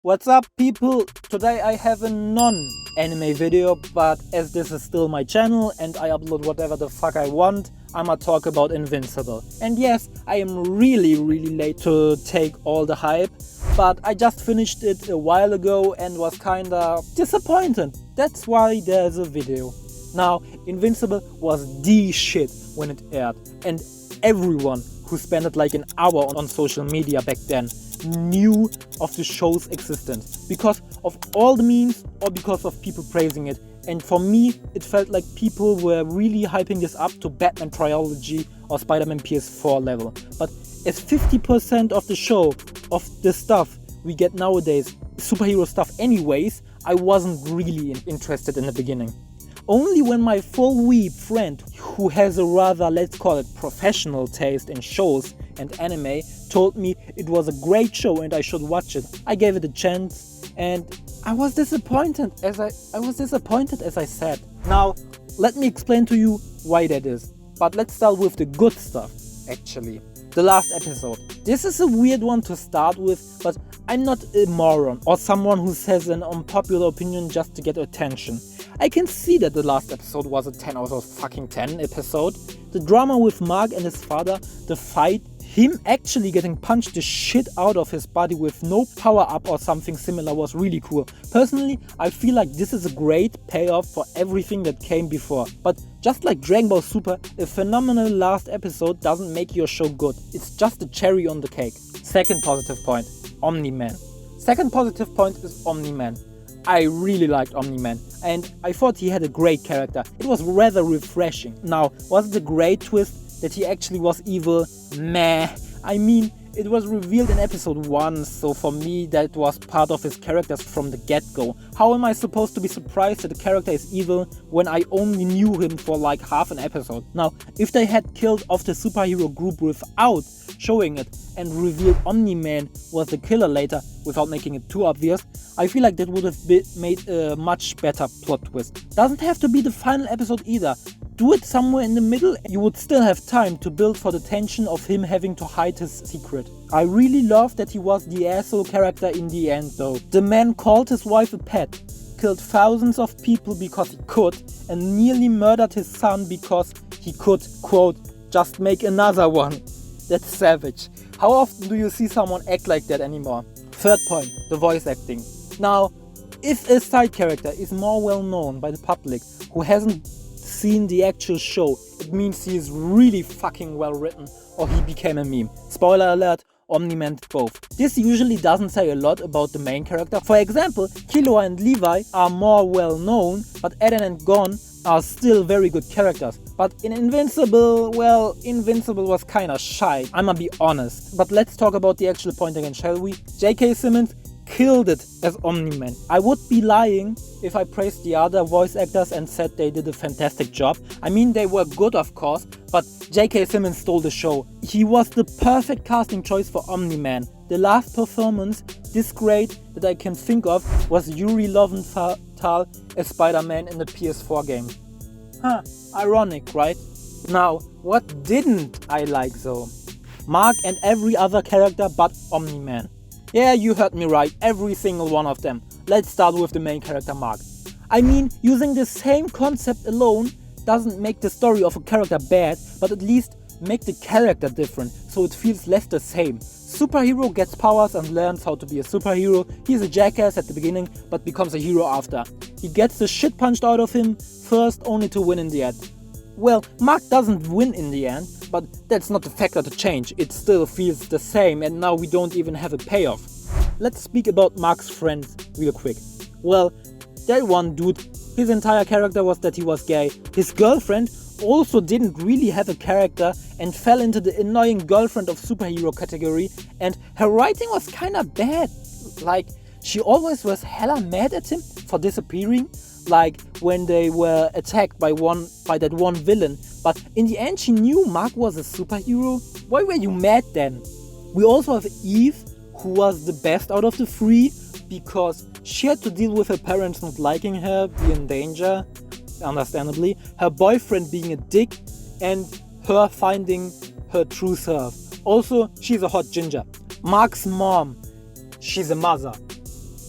What's up, people? Today I have a non-anime video, but as this is still my channel and I upload whatever the fuck I want, I'ma talk about Invincible. And yes, I am really late to take all the hype, but I just finished it a while ago and was kinda disappointed. That's why there's a video. Now, Invincible was the shit when it aired, and everyone who spent like an hour on social media back then knew of the show's existence because of all the memes or because of people praising it. And for me, it felt like people were really hyping this up to Batman Trilogy or Spider-Man PS4 level. But as 50% of the show, of the stuff we get nowadays, superhero stuff anyways, I wasn't really interested in the beginning. Only when my full weeb friend, who has a rather, let's call it, professional taste in shows and anime, told me it was a great show and I should watch it, I gave it a chance, and I was disappointed as I said. Now, let me explain to you why that is. But let's start with the good stuff, actually. The last episode. This is a weird one to start with, but I'm not a moron or someone who says an unpopular opinion just to get attention. I can see that the last episode was a 10 out of fucking 10 episode. The drama with Mark and his father, the fight, him actually getting punched the shit out of his body with no power up or something similar was really cool. Personally, I feel like this is a great payoff for everything that came before. But just like Dragon Ball Super, a phenomenal last episode doesn't make your show good. It's just a cherry on the cake. Second positive point, Omni Man. Second positive point is Omni Man. I really liked Omni Man and I thought he had a great character. It was rather refreshing. Now, was it a great twist that he actually was evil? Meh. I mean, it was revealed in episode 1, so for me that was part of his characters from the get-go. How am I supposed to be surprised that the character is evil when I only knew him for like half an episode? Now, if they had killed off the superhero group without showing it and revealed Omni Man was the killer later without making it too obvious, I feel like that would have made a much better plot twist. Doesn't have to be the final episode either. Do it somewhere in the middle, you would still have time to build for the tension of him having to hide his secret. I really love that he was the asshole character in the end though. The man called his wife a pet, killed thousands of people because he could, and nearly murdered his son because he could, quote, just make another one. That's savage. How often do you see someone act like that anymore? Third point, the voice acting. Now, if a side character is more well known by the public who hasn't seen the actual show, it means he is really fucking well written or he became a meme. Spoiler alert, Omni Man did both. This usually doesn't say a lot about the main character. For example, Killua and Levi are more well known, but Eren and Gon are still very good characters. But in Invincible, well, Invincible was kinda shy, I'ma be honest. But let's talk about the actual point again, shall we? J.K. Simmons killed it as Omni Man. I would be lying if I praised the other voice actors and said they did a fantastic job. I mean, they were good of course, but J.K. Simmons stole the show. He was the perfect casting choice for Omni Man. The last performance this great that I can think of was Yuri Lowenthal as Spider-Man in the PS4 game. Huh, ironic, right? Now, what didn't I like though? Mark and every other character but Omni Man. Yeah, you heard me right, every single one of them. Let's start with the main character Mark. I mean, using the same concept alone doesn't make the story of a character bad, but at least make the character different, so it feels less the same. Superhero gets powers and learns how to be a superhero. He's a jackass at the beginning, but becomes a hero after. He gets the shit punched out of him first, only to win in the end. Well, Mark doesn't win in the end, but that's not the factor to change. It still feels the same and now we don't even have a payoff. Let's speak about Mark's friends real quick. Well, that one dude, his entire character was that he was gay. His girlfriend also didn't really have a character and fell into the annoying girlfriend of superhero category, and her writing was kinda bad. Like, she always was hella mad at him for disappearing. Like when they were attacked by that one villain, but in the end she knew Mark was a superhero. Why were you mad then? We also have Eve, who was the best out of the three because she had to deal with her parents not liking her, be in danger, understandably, her boyfriend being a dick, and her finding her true self. Also, she's a hot ginger. Mark's mom, she's a mother.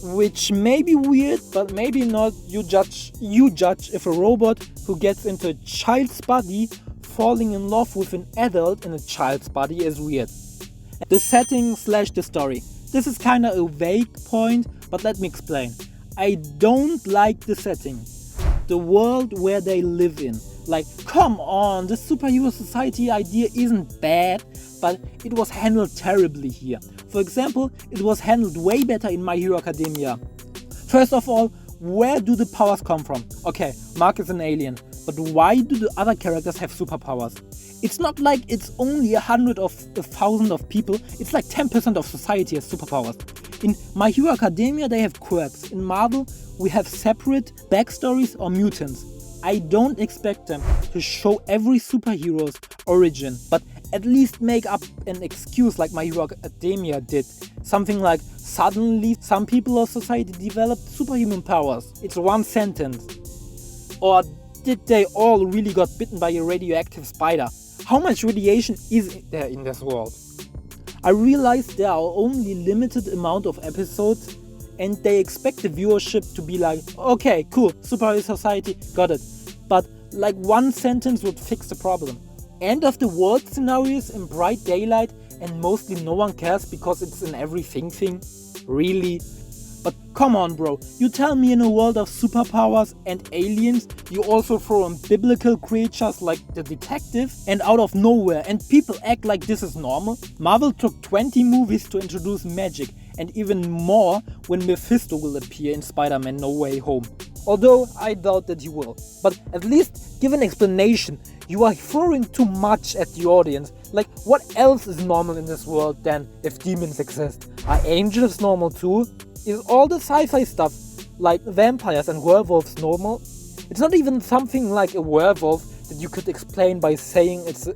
which may be weird, but maybe not. You judge if a robot who gets into a child's body falling in love with an adult in a child's body is weird. The setting / the story. This is kinda a vague point, but let me explain. I don't like the setting. The world where they live in. Like, come on, the superhero society idea isn't bad, but it was handled terribly here. For example, it was handled way better in My Hero Academia. First of all, where do the powers come from? Okay, Mark is an alien, but why do the other characters have superpowers? It's not like it's only 100 of 1,000 of people, it's like 10% of society has superpowers. In My Hero Academia they have quirks, in Marvel we have separate backstories or mutants. I don't expect them to show every superhero's origin, but at least make up an excuse like My Hero Academia did. Something like, suddenly some people of society developed superhuman powers. It's one sentence. Or did they all really got bitten by a radioactive spider? How much radiation is there in this world? I realized there are only limited amount of episodes and they expect the viewership to be like, okay, cool, superhero society, got it. But like one sentence would fix the problem. End of the world scenarios in bright daylight and mostly no one cares because it's an everything thing? Really? But come on bro, you tell me in a world of superpowers and aliens you also throw in biblical creatures like the detective and out of nowhere and people act like this is normal? Marvel took 20 movies to introduce magic and even more when Mephisto will appear in Spider-Man No Way Home. Although I doubt that he will. But at least give an explanation. You are throwing too much at the audience. Like, what else is normal in this world than if demons exist? Are angels normal too? Is all the sci-fi stuff like vampires and werewolves normal? It's not even something like a werewolf that you could explain by saying it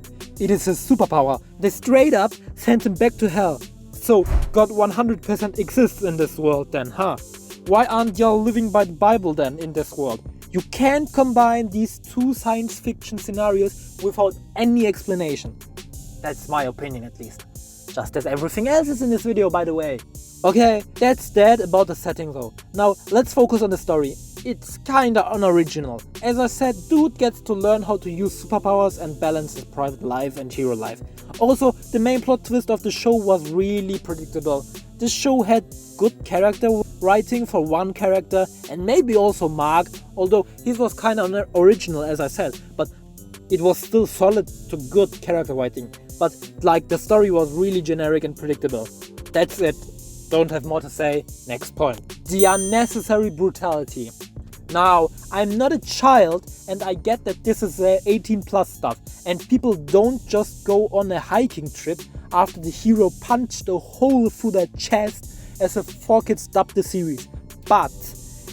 is a superpower. They straight up sent him back to hell. So God 100% exists in this world then, huh? Why aren't y'all living by the Bible then in this world? You can't combine these two science fiction scenarios without any explanation. That's my opinion at least. Just as everything else is in this video, by the way. Okay, that's that about the setting though. Now let's focus on the story. It's kinda unoriginal. As I said, dude gets to learn how to use superpowers and balance his private life and hero life. Also, the main plot twist of the show was really predictable. The show had good character writing for one character and maybe also Mark, although his was kinda original as I said, but it was still solid to good character writing. But like the story was really generic and predictable. That's it. Don't have more to say. Next point. The unnecessary brutality. Now, I'm not a child and I get that this is 18 plus stuff and people don't just go on a hiking trip after the hero punched a hole through their chest as if 4 kids dubbed the series. But,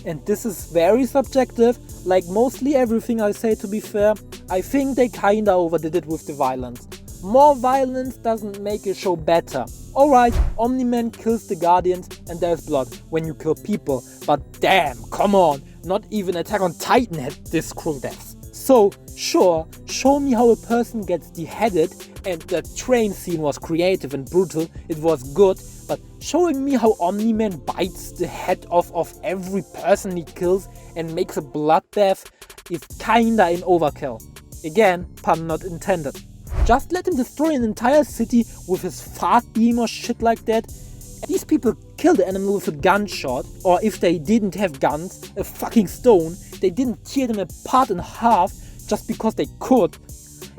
and this is very subjective, like mostly everything I say to be fair, I think they kinda overdid it with the violence. More violence doesn't make a show better. Alright, Omni Man kills the Guardians and there's blood when you kill people, but damn, come on, not even Attack on Titan had this cruel deaths. So, sure, show me how a person gets beheaded and the train scene was creative and brutal, it was good, but showing me how Omni Man bites the head off of every person he kills and makes a bloodbath is kinda an overkill. Again, pun not intended. Just let him destroy an entire city with his fart beam or shit like that. These people kill the animal with a gunshot, or if they didn't have guns, a fucking stone. They didn't tear them apart in half just because they could.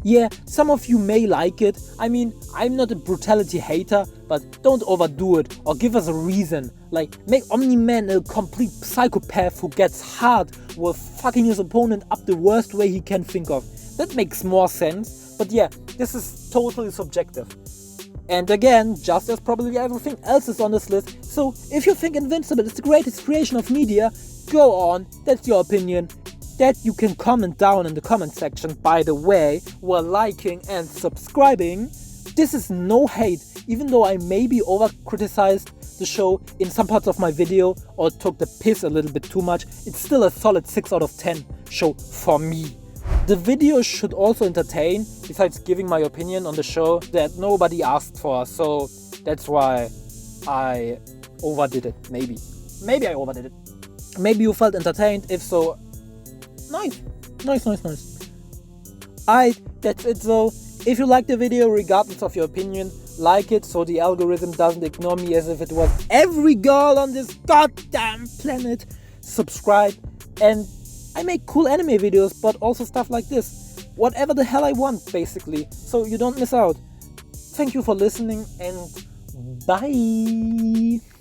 Yeah, some of you may like it. I mean, I'm not a brutality hater, but don't overdo it or give us a reason. Like, make Omni Man a complete psychopath who gets hard while fucking his opponent up the worst way he can think of. That makes more sense. But yeah, this is totally subjective. And again, just as probably everything else is on this list, so if you think Invincible is the greatest creation of media, go on, that's your opinion. That you can comment down in the comment section, by the way, while liking and subscribing. This is no hate, even though I maybe over-criticized the show in some parts of my video or took the piss a little bit too much, it's still a solid 6 out of 10 show for me. The video should also entertain, besides giving my opinion on the show that nobody asked for, so that's why I overdid it, maybe. Maybe I overdid it. Maybe you felt entertained. If so, nice. Alright, that's it though. If you like the video, regardless of your opinion, like it so the algorithm doesn't ignore me as if it was every girl on this goddamn planet. Subscribe, and I make cool anime videos, but also stuff like this. Whatever the hell I want, basically, so you don't miss out. Thank you for listening, and bye!